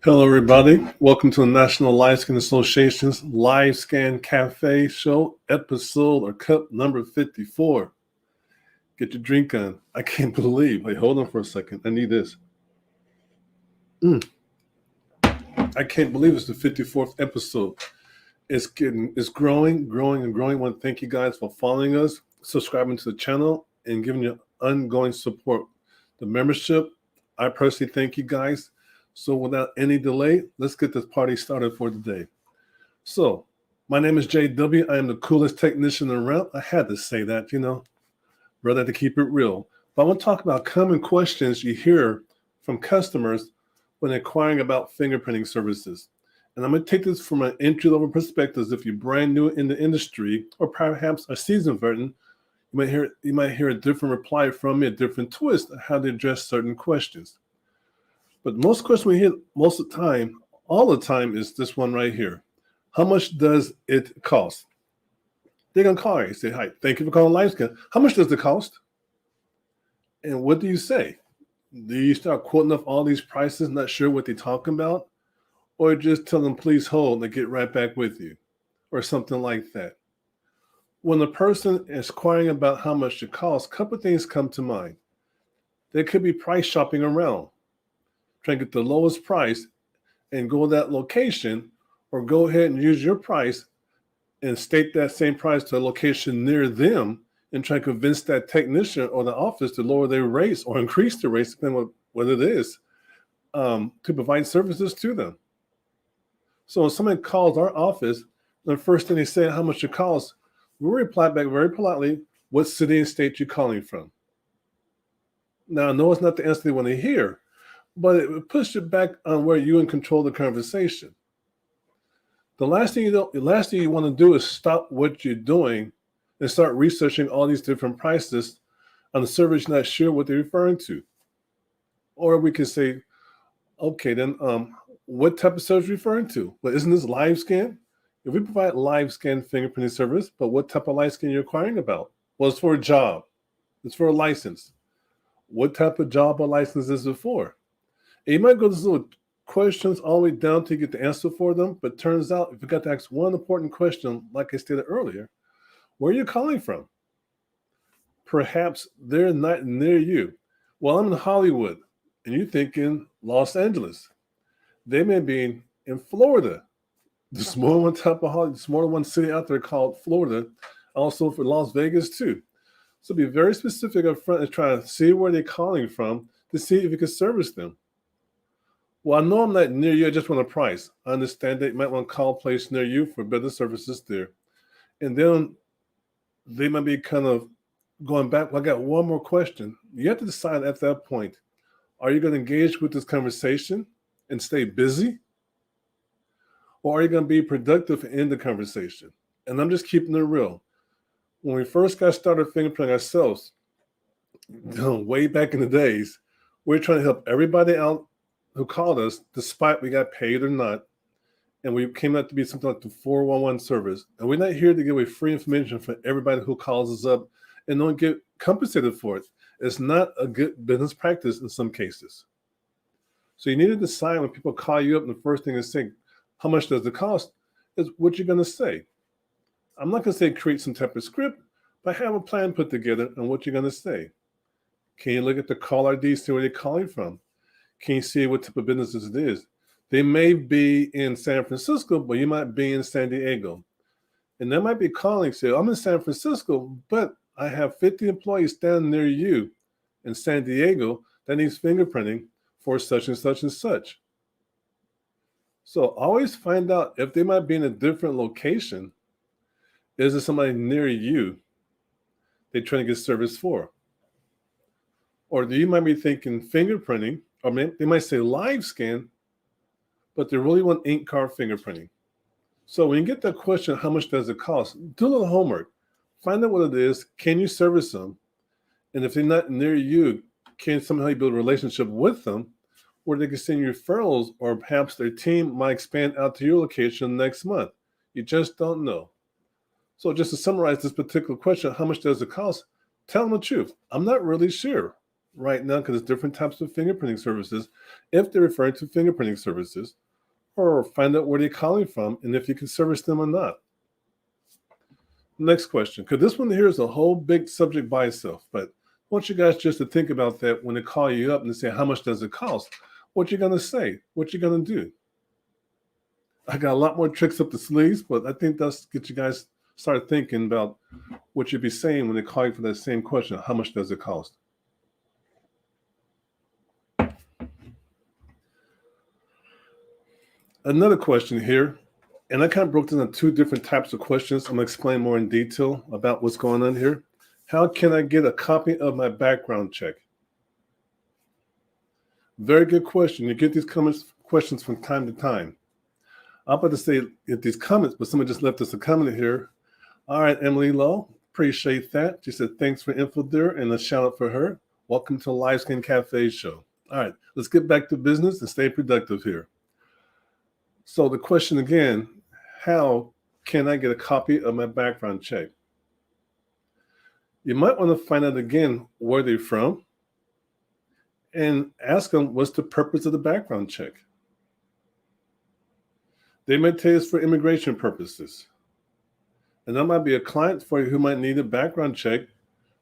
Hello, everybody. Welcome to the National LiveScan Association's LiveScan.Cafe show, episode or cup number 54. Get your drink on. I can't believe. Wait, hold on for a second. I need this. I can't believe it's the 54th episode. It's growing, and growing. I want to thank you guys for following us, subscribing to the channel, and giving you ongoing support. The membership, I personally thank you guys. So without any delay, let's get this party started for today. So my name is JW. I am the coolest technician around. I had to say that, rather to keep it real. But I want to talk about common questions you hear from customers when inquiring about fingerprinting services. And I'm going to take this from an entry-level perspective. If you're brand new in the industry or perhaps a seasoned veteran, you might hear a different reply from me, a different twist on how to address certain questions. But most questions we hear most of the time, all the time, is this one right here. How much does it cost? They're going to call you. Say, hi, thank you for calling LiveScan. How much does it cost? And what do you say? Do you start quoting up all these prices, not sure what they're talking about? Or just tell them, please hold, and get right back with you? Or something like that. When the person is inquiring about how much it costs, a couple of things come to mind. There could be price shopping around. Try and get the lowest price and go to that location, or go ahead and use your price and state that same price to a location near them and try to convince that technician or the office to lower their rates or increase the rates, depending on what it is, to provide services to them. So when somebody calls our office, the first thing they say, how much it costs, we reply back very politely, what city and state you're calling from. Now, I know it's not the answer they want to hear, but it puts you back on where you in control of the conversation. The last thing you want to do is stop what you're doing and start researching all these different prices on the service you're not sure what they're referring to. Or we can say, okay, then what type of service are you referring to? Well, isn't this LiveScan? If we provide LiveScan fingerprinting service, but what type of LiveScan you're inquiring about? Well, it's for a job. It's for a license. What type of job or license is it for? And you might go to these little questions all the way down to get the answer for them, but turns out if you got to ask one important question, like I stated earlier, where are you calling from? Perhaps they're not near you. Well, I'm in Hollywood, and you're thinking Los Angeles. They may be in Florida. There's more than one type of Hollywood. There's more than one city out there called Florida, also for Las Vegas too. So be very specific up front and try to see where they're calling from to see if you can service them. Well, I know I'm not near you. I just want a price. I understand that you might want to call a place near you for better services there. And then they might be kind of going back. Well, I got one more question. You have to decide at that point, are you going to engage with this conversation and stay busy? Or are you going to be productive in the conversation? And I'm just keeping it real. When we first got started fingerprinting ourselves, way back in the days, we were trying to help everybody out who called us, despite we got paid or not, and we came out to be something like the 411 service. And we're not here to give away free information for everybody who calls us up and don't get compensated for it. It's not a good business practice in some cases. So you need to decide when people call you up, and the first thing is saying, how much does it cost? Is what you're going to say. I'm not going to say create some type of script, but have a plan put together on what you're going to say. Can you look at the call ID, see where they're calling from? Can you see what type of businesses it is? They may be in San Francisco, but you might be in San Diego. And they might be calling, say, I'm in San Francisco, but I have 50 employees standing near you in San Diego that needs fingerprinting for such and such and such. So always find out if they might be in a different location. Is there somebody near you they're trying to get service for? Or you might be thinking fingerprinting, or they might say LiveScan, but they really want ink card fingerprinting. So when you get that question, how much does it cost? Do a little homework. Find out what it is. Can you service them? And if they're not near you, can somehow you build a relationship with them where they can send you referrals, or perhaps their team might expand out to your location next month? You just don't know. So just to summarize this particular question, how much does it cost? Tell them the truth. I'm not really sure. right now because there's different types of fingerprinting services. If they're referring to fingerprinting services, or find out where they're calling from and if you can service them or not. Next question, because this one here is a whole big subject by itself, but I want you guys just to think about that when they call you up and they say, how much does it cost? What you're going to say, what you're going to do. I got a lot more tricks up the sleeves, but I think that's get you guys start thinking about what you'd be saying when they call you for that same question, how much does it cost? Another question here, and I kind of broke this into two different types of questions. I'm going to explain more in detail about what's going on here. How can I get a copy of my background check? Very good question. You get these questions from time to time. I'm about to say get these comments, but somebody just left us a comment here. All right, Emily Lowe, appreciate that. She said, thanks for info there, and a shout out for her. Welcome to LiveScan.Cafe show. All right, let's get back to business and stay productive here. So the question again, how can I get a copy of my background check? You might want to find out again where they're from and ask them what's the purpose of the background check. They might tell you it's for immigration purposes. And that might be a client for you who might need a background check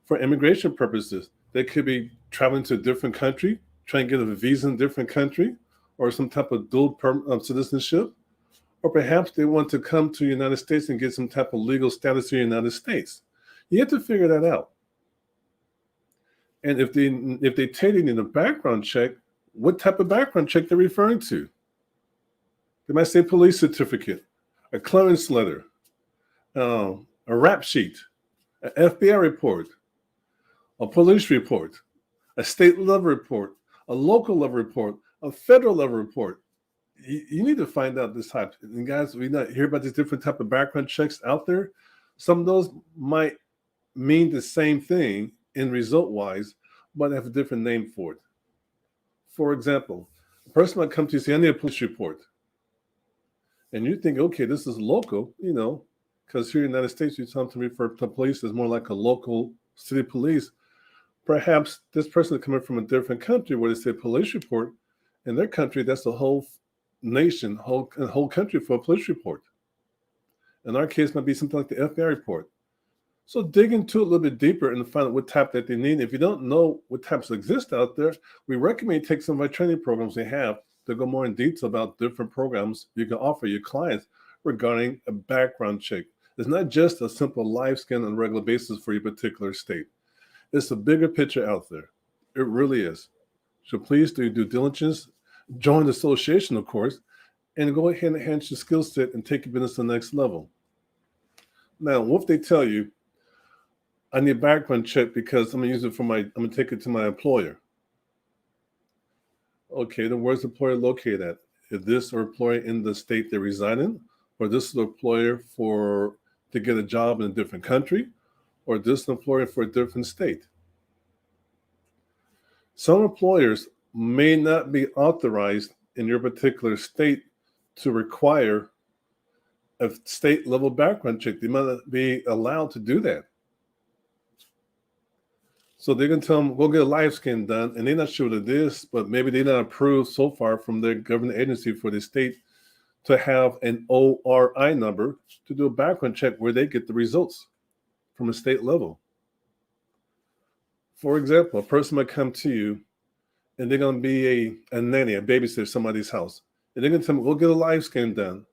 for immigration purposes. They could be traveling to a different country, trying to get a visa in a different country, or some type of dual citizenship. Or perhaps they want to come to the United States and get some type of legal status in the United States. You have to figure that out. And if they tell you need a background check, what type of background check they're referring to? They might say police certificate, a clearance letter, a rap sheet, an FBI report, a police report, a state level report, a local level report, a federal level report. You need to find out this type. And guys, we not hear about these different type of background checks out there. Some of those might mean the same thing in result-wise, but have a different name for it. For example, a person might come to you and say, I need a police report. And you think, okay, this is local, because here in the United States, you sometimes refer to police as more like a local city police. Perhaps this person is coming from a different country where they say police report. In their country, that's the whole nation, whole country for a police report. In our case, it might be something like the FBI report. So dig into it a little bit deeper and find out what type that they need. If you don't know what types exist out there, we recommend you take some of our training programs we have to go more in detail about different programs you can offer your clients regarding a background check. It's not just a simple live scan on a regular basis for your particular state. It's a bigger picture out there. It really is. So please do due diligence, join the association, of course, and go ahead and enhance your skill set and take your business to the next level. Now, what if they tell you, I need a background check because I'm gonna take it to my employer. Okay, then where's the employer located at? Is this an employer in the state they reside in? Or this is an employer to get a job in a different country? Or this is an employer for a different state? Some employers may not be authorized in your particular state to require a state level background check. They might not be allowed to do that. So they're going to tell them, go get a live scan done, and they're not sure what it is, but maybe they're not approved so far from their government agency for the state to have an ORI number to do a background check where they get the results from a state level. For example, a person might come to you and they're going to be a nanny, a babysitter at somebody's house. And they're going to tell them, go get a live scan done.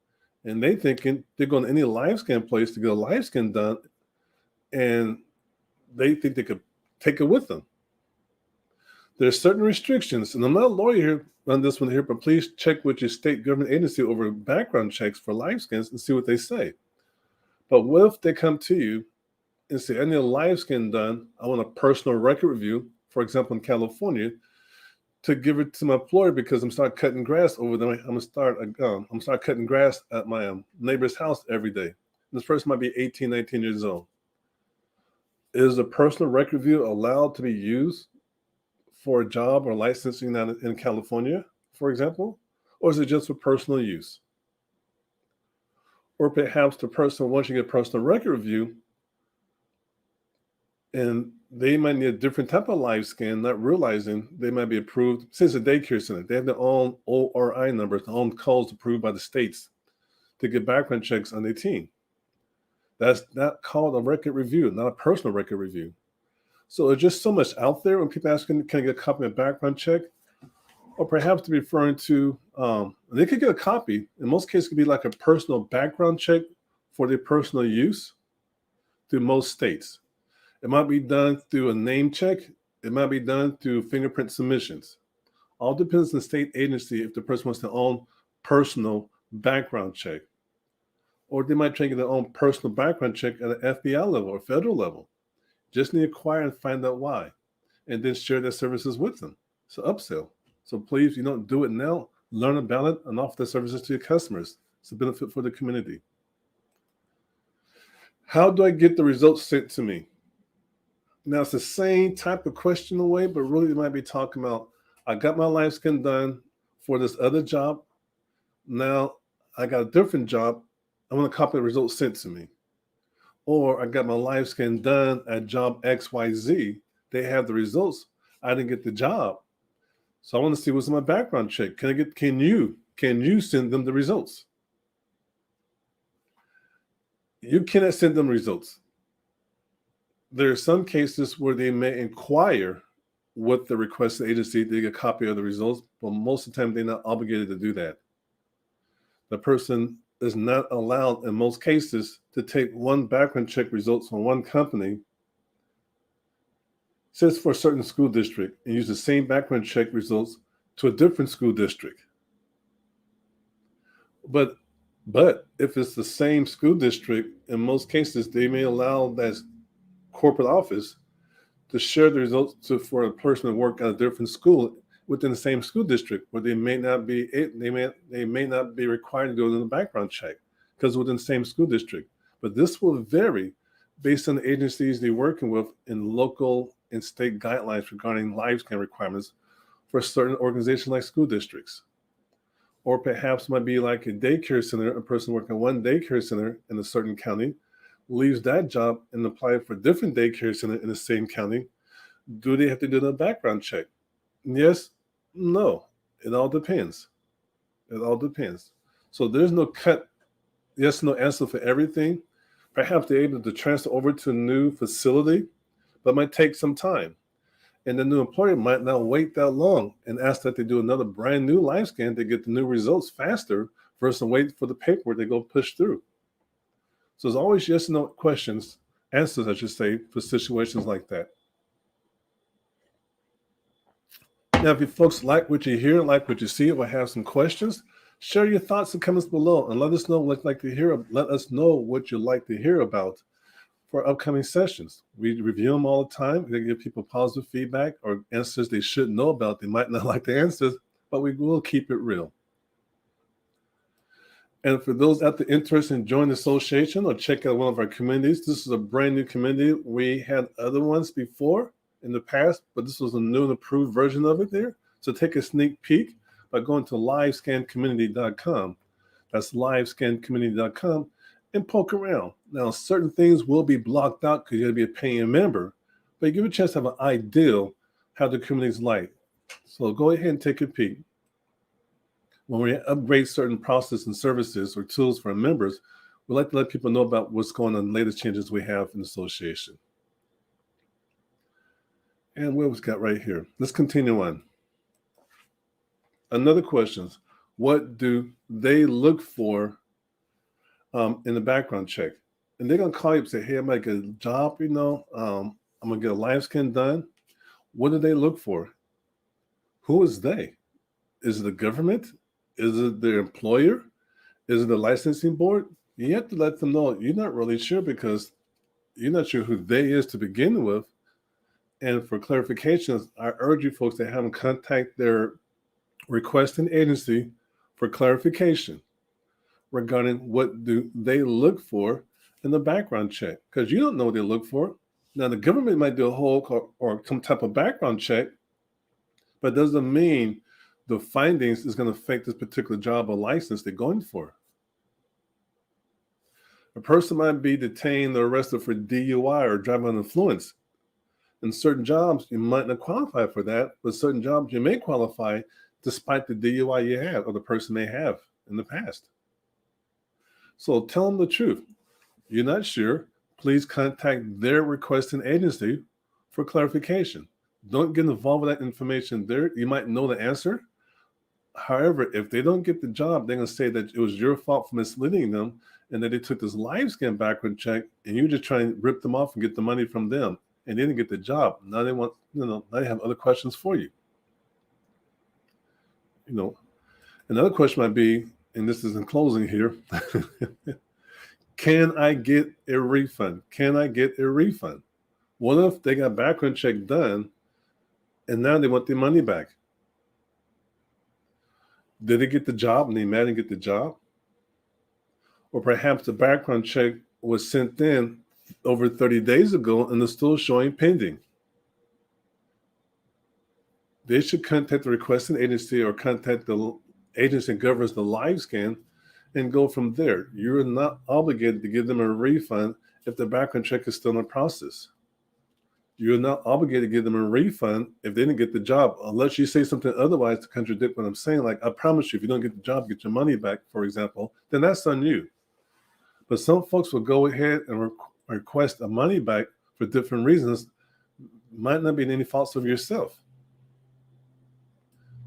And they thinking they're going to any live scan place to get a live scan done, and they think they could take it with them. There's certain restrictions, and I'm not a lawyer here on this one here, but please check with your state government agency over background checks for live scans and see what they say. But what if they come to you and say, I need a live scan done, I want a personal record review, for example, in California, to give it to my employer because I'm start cutting grass over there. I'm start cutting grass at my neighbor's house every day. This person might be 18, 19 years old. Is a personal record review allowed to be used for a job or licensing in California, for example? Or is it just for personal use? Or perhaps the person, once you get a personal record review, and they might need a different type of live scan, not realizing they might be approved. Say it's a daycare center. They have their own ORI numbers, their own codes approved by the states to get background checks on their team. That's not called a record review, not a personal record review. So there's just so much out there when people ask, can I get a copy of a background check? Or perhaps they're referring to, they could get a copy. In most cases, it could be like a personal background check for their personal use through most states. It might be done through a name check. It might be done through fingerprint submissions. All depends on the state agency if the person wants their own personal background check. Or they might try to get their own personal background check at an FBI level or federal level. Just need to inquire and find out why, and then share their services with them. It's an upsell. So please, you don't do it now. Learn about it and offer the services to your customers. It's a benefit for the community. How do I get the results sent to me? Now, it's the same type of question in a way, but really, they might be talking about, I got my LiveScan done for this other job. Now, I got a different job. I want a copy of the results sent to me. Or I got my LiveScan done at job XYZ. They have the results. I didn't get the job. So I want to see what's in my background check. Can you send them the results? You cannot send them results. There are some cases where they may inquire with the requested agency to get a copy of the results, but most of the time they're not obligated to do that. The person is not allowed in most cases to take one background check results from one company, says for a certain school district, and use the same background check results to a different school district. But if it's the same school district, in most cases, they may allow that corporate office to share the results for a person to work at a different school within the same school district, where they may not be required to do it in a background check because within the same school district. But this will vary based on the agencies they're working with in local and state guidelines regarding LiveScan requirements for certain organizations like school districts. Or perhaps might be like a daycare center, a person working at one daycare center in a certain county leaves that job and apply for a different daycare center in the same county. Do they have to do the background check? Yes, no, it all depends. It all depends. So there's no yes, no answer for everything. Perhaps they're able to transfer over to a new facility, but it might take some time. And the new employer might not wait that long and ask that they do another brand new LiveScan to get the new results faster versus wait for the paperwork they go push through. So there's always yes and no answers, I should say, for situations like that. Now, if you folks like what you hear, like what you see, or have some questions, share your thoughts and comments below and let us know what you'd like to hear. Let us know what you'd like to hear about for upcoming sessions. We review them all the time. We give people positive feedback or answers they should know about. They might not like the answers, but we will keep it real. And for those out there interested in joining the association or check out one of our communities, this is a brand new community. We had other ones before in the past, but this was a new and approved version of it there. So take a sneak peek by going to LiveScan.Community.com. That's LiveScan.Community.com and poke around. Now, certain things will be blocked out because you're going to be a paying member, but you give a chance to have an idea how the community's like. So go ahead and take a peek. When we upgrade certain processes and services or tools for our members, we like to let people know about what's going on, the latest changes we have in the association. And what we've got right here. Let's continue on. Another question: what do they look for in the background check? And they're going to call you and say, hey, I'm going to get a job, I'm going to get a LiveScan done. What do they look for? Who is they? Is it the government? Is it their employer? Is it the licensing board? You have to let them know you're not really sure because you're not sure who they is to begin with. And for clarifications, I urge you folks to have them contact their requesting agency for clarification regarding what do they look for in the background check, because you don't know what they look for. Now, the government might do a whole or some type of background check, but doesn't mean the findings is going to affect this particular job or license they're going for. A person might be detained or arrested for DUI or driving under influence. In certain jobs, you might not qualify for that, but certain jobs you may qualify despite the DUI you had or the person may have in the past. So tell them the truth. You're not sure, please contact their requesting agency for clarification. Don't get involved with that information there. You might know the answer. However, if they don't get the job, they're going to say that it was your fault for misleading them and that they took this LiveScan background check and you just try and rip them off and get the money from them and they didn't get the job. Now they want, now they have other questions for you. Another question might be, and this is in closing here, can I get a refund? Can I get a refund? What if they got background check done and now they want their money back? Did they get the job and they didn't get the job? Or perhaps the background check was sent in over 30 days ago and is still showing pending. They should contact the requesting agency or contact the agency that governs the LiveScan and go from there. You're not obligated to give them a refund if the background check is still in process. You're not obligated to give them a refund if they didn't get the job, unless you say something otherwise to contradict what I'm saying. Like, I promise you, if you don't get the job, get your money back, for example, then that's on you. But some folks will go ahead and request a money back for different reasons. Might not be any faults of yourself.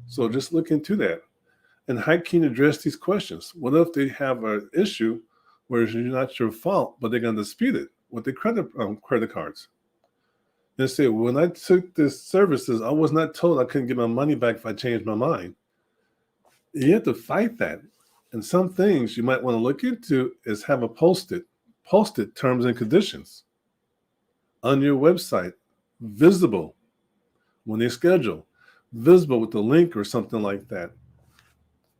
So just look into that. And how can you address these questions? What if they have an issue where it's not your fault, but they're going to dispute it with the credit cards? They say, when I took the services, I was not told I couldn't get my money back if I changed my mind. You have to fight that. And some things you might want to look into is have a posted terms and conditions on your website, visible when they schedule, visible with the link or something like that.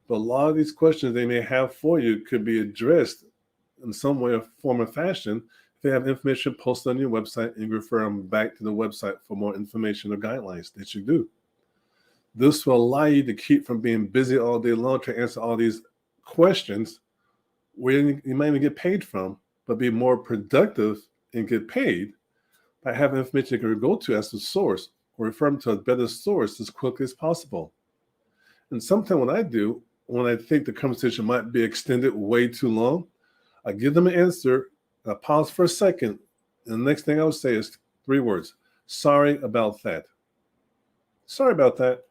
But a lot of these questions they may have for you could be addressed in some way or form or fashion. They have information posted on your website and you refer them back to the website for more information or guidelines that you do. This will allow you to keep from being busy all day long to answer all these questions where you might even get paid from, but be more productive and get paid by having information you can go to as a source or refer them to a better source as quickly as possible. And sometimes what I do, when I think the conversation might be extended way too long, I give them an answer, I pause for a second, and the next thing I would say is 3 words. Sorry about that. Sorry about that.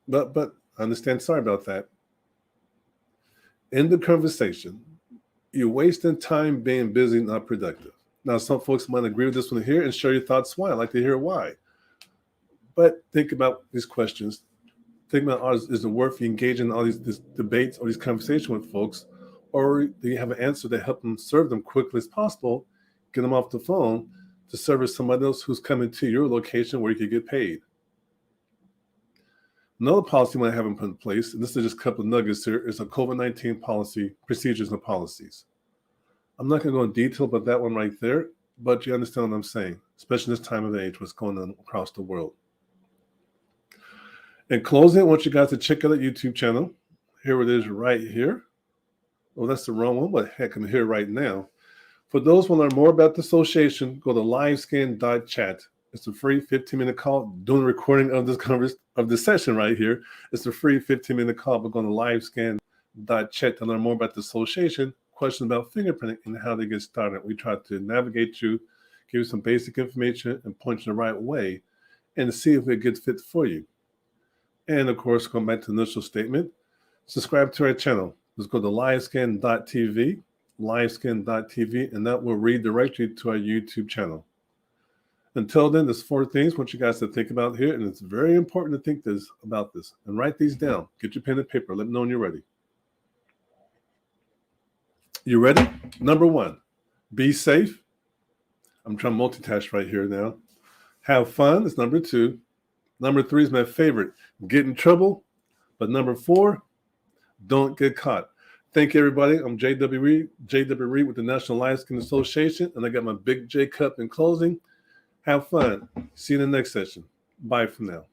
But I understand, sorry about that. In the conversation, you're wasting time being busy, not productive. Now, some folks might agree with this one here and share your thoughts why. I'd like to hear why. But think about these questions. Think about, is it worth you engaging in all these debates or these conversations with folks? Or do you have an answer to help them serve them quickly as possible, get them off the phone to service somebody else who's coming to your location where you could get paid? Another policy you might have put in place, and this is just a couple of nuggets here, is a COVID-19 policy, procedures and policies. I'm not going to go in detail about that one right there, but you understand what I'm saying, especially this time of age, what's going on across the world. In closing, I want you guys to check out the YouTube channel. Here it is right here. Oh, that's the wrong one, but heck, I'm here right now. For those who want to learn more about the association, go to LiveScan.Chat. It's a free 15-minute call. Doing a recording of this session right here. It's a free 15-minute call. But go to LiveScan.Chat to learn more about the association, questions about fingerprinting, and how to get started. We try to navigate you, give you some basic information, and point you the right way, and see if it gets fit for you. And of course, going back to the initial statement, subscribe to our channel. Let's go to LiveScan.TV, LiveScan.TV, and that will redirect you to our YouTube channel. Until then, there's 4 things I want you guys to think about here, and it's very important to think about this and write these down. Get your pen and paper. Let me know when you're ready. You ready? Number 1, be safe. I'm trying to multitask right here now. Have fun is number 2. Number 3 is my favorite. Get in trouble. But number 4, don't get caught. Thank you, everybody. I'm J.W. Reed with the National LiveScan Association, and I got my big J cup in closing. Have fun. See you in the next session. Bye for now.